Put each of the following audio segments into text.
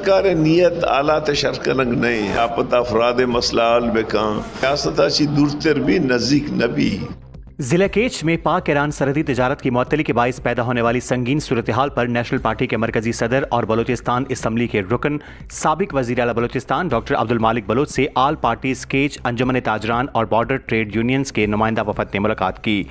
کار نیت آلات شرکنگ نہیں آپت افراد مسلال بکان ریاستہ چی دورتر بھی نزدیک نبی۔ ضلع کیچ میں پاک ایران سرحدی تجارت کی معطلی کے باعث پیدا ہونے والی سنگین صورتحال پر نیشنل پارٹی کے مرکزی صدر اور بلوچستان اسمبلی کے رکن سابق وزیر اعلیٰ بلوچستان ڈاکٹر عبدالمالک بلوچ سے آل پارٹیز کیچ انجمن تاجران اور بارڈر ٹریڈ یونینز کے نمائندہ وفد نے ملاقات کی۔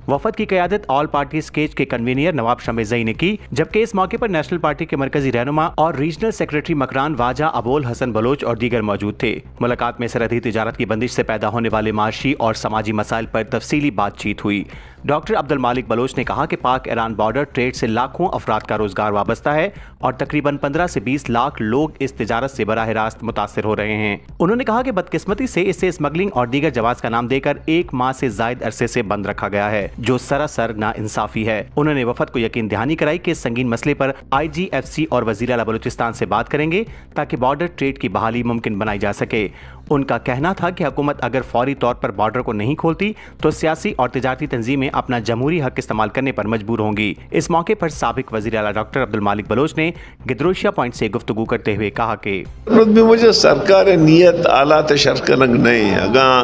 وفد کی قیادت آل پارٹیز کیچ کے کنوینر نواب شمع زئی نے کی، جبکہ اس موقع پر نیشنل پارٹی کے مرکزی رہنما اور ریجنل سیکریٹری مکران واجہ ابول حسن بلوچ اور دیگر موجود تھے۔ ملاقات میں سرحدی تجارت کی بندش سے پیدا ہونے والے معاشی اور سماجی مسائل پر تفصیلی بات چیت ہوئی۔ ڈاکٹر عبدالمالک بلوچ نے کہا کہ پاک ایران بارڈر ٹریڈ سے لاکھوں افراد کا روزگار وابستہ ہے اور تقریباً 15 سے 20 لاکھ لوگ اس تجارت سے براہ راست متاثر ہو رہے ہیں۔ انہوں نے کہا کہ بدقسمتی سے اسے اسمگلنگ اور دیگر جواز کا نام دے کر 1 ماہ سے زائد عرصے سے بند رکھا گیا ہے، جو سراسر ناانصافی ہے۔ انہوں نے وفد کو یقین دہانی کرائی کہ اس سنگین مسئلے پر IGFC اور وزیر اعلیٰ بلوچستان سے بات کریں گے تاکہ بارڈر ٹریڈ کی بحالی ممکن بنائی جا سکے۔ ان کا کہنا تھا کہ حکومت اگر فوری طور پر بارڈر کو نہیں کھولتی تو سیاسی اور تجارتی تنظیمیں اپنا جمہوری حق استعمال کرنے پر مجبور ہوں گی۔ اس موقع پر سابق وزیر اعلیٰ ڈاکٹر عبدالمالک بلوچ نے گدروشیا پوائنٹ سے گفتگو کرتے ہوئے کہا کہ مجھے سرکار نیت آلات شرکنگ نہیں اگاں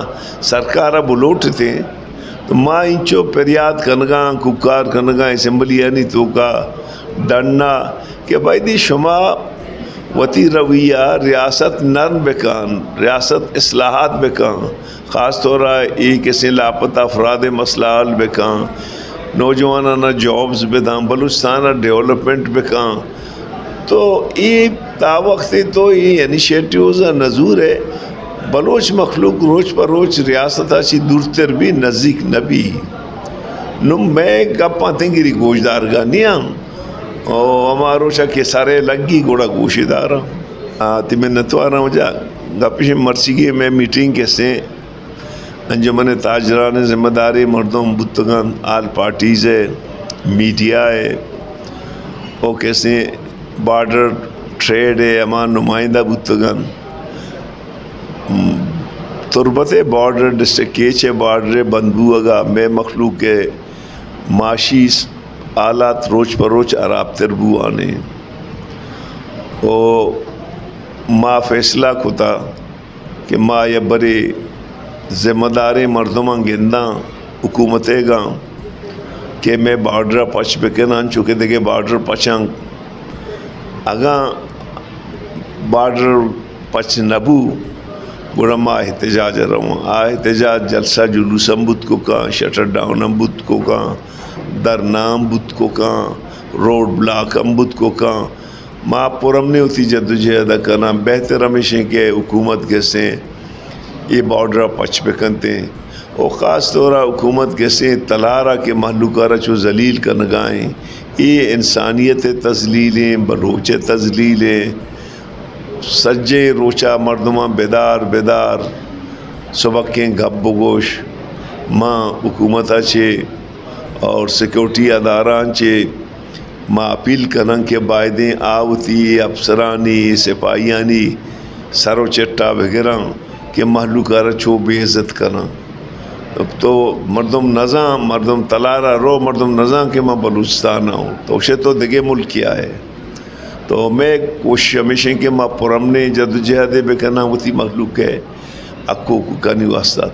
سرکار بلوٹتے تو ماں انچو پریاد کنگاں ککار کنگاں اسمبلی یعنی تو کا ڈننا کہ بھائی دی شما وتی رویہ ریاست نرم بکان، ریاست اصلاحات بکان، خاص طور ایک کسی لاپتہ افراد مسلال بکان، نوجوانانہ جابز بدان، بلوچستان ڈیولپمنٹ بکان، تو یہ تا وقت تو یہ انیشیٹیوز نظور ہے بلوچ مخلوق روز پر روز ریاستہ چی دورتر بھی نزدیک نبی نم میں گپاں تنگیری گوشدار گا نیام اور ہمارو کے سارے لگی گوڑا گوشی دارا تی میں نتوارا ہوں جا گپش مرسی کی میں میٹنگ کیسے انجمن تاجران ذمہ داری مردم بتگان آل پارٹیز ہے میڈیا ہے وہ کیسے بارڈر ٹریڈ ہے ہمارا نمائندہ بتگان تربت بارڈر ڈسٹرکٹ کیچے بارڈر بندبو اگا میں مخلوق کے معاشی آلات روز پر روز عراب تربو آنے او ما فیصلہ کتا کہ ما یہ بڑے ذمہ داری مردمان گنداں حکومتے گا کہ میں بارڈر پچ بکنان چکے دیکھے بارڈر پچاں اگاں بارڈر پچ نبو گوڑا ما احتجاج رہوں احتجاج جلسہ جلوس امبت کو کہاں شٹر ڈاؤن امبت کو کہاں درنا امبت کو کہاں روڈ بلاک امبت کو کہاں ما پورم نے ہوتی جدوجہد کرنا بہتر ہمیشہ کہ حکومت کیسے یہ بارڈر پچ بکنتے ہیں اور خاص طور حکومت کیسے تلارہ کے محلوکارہ چو ذلیل کنگائیں یہ انسانیت تذلیلیں بلوچ تذلیلیں سجے روچا مردماں بیدار سبقیں گھب گوش ماں حکومتہ چھے اور سیکورٹی اداران چھے ماں اپیل کنن کے بائدیں آوتی افسرانی سپاہیانی سرو چٹا وغیرہ کہ محلوکارہ چو بے عزت کرنا اب تو مردم نظام مردم تلارہ رو مردم نظام کے ماں بلوچستان ہوں تو اسے تو دگے ملک کیا ہے تو میں کوشش ہمیشہ کہ ماں پرمنے جدوجہد بے کرنا ہوتی مخلوق ہے اکو کو کانی واسطہ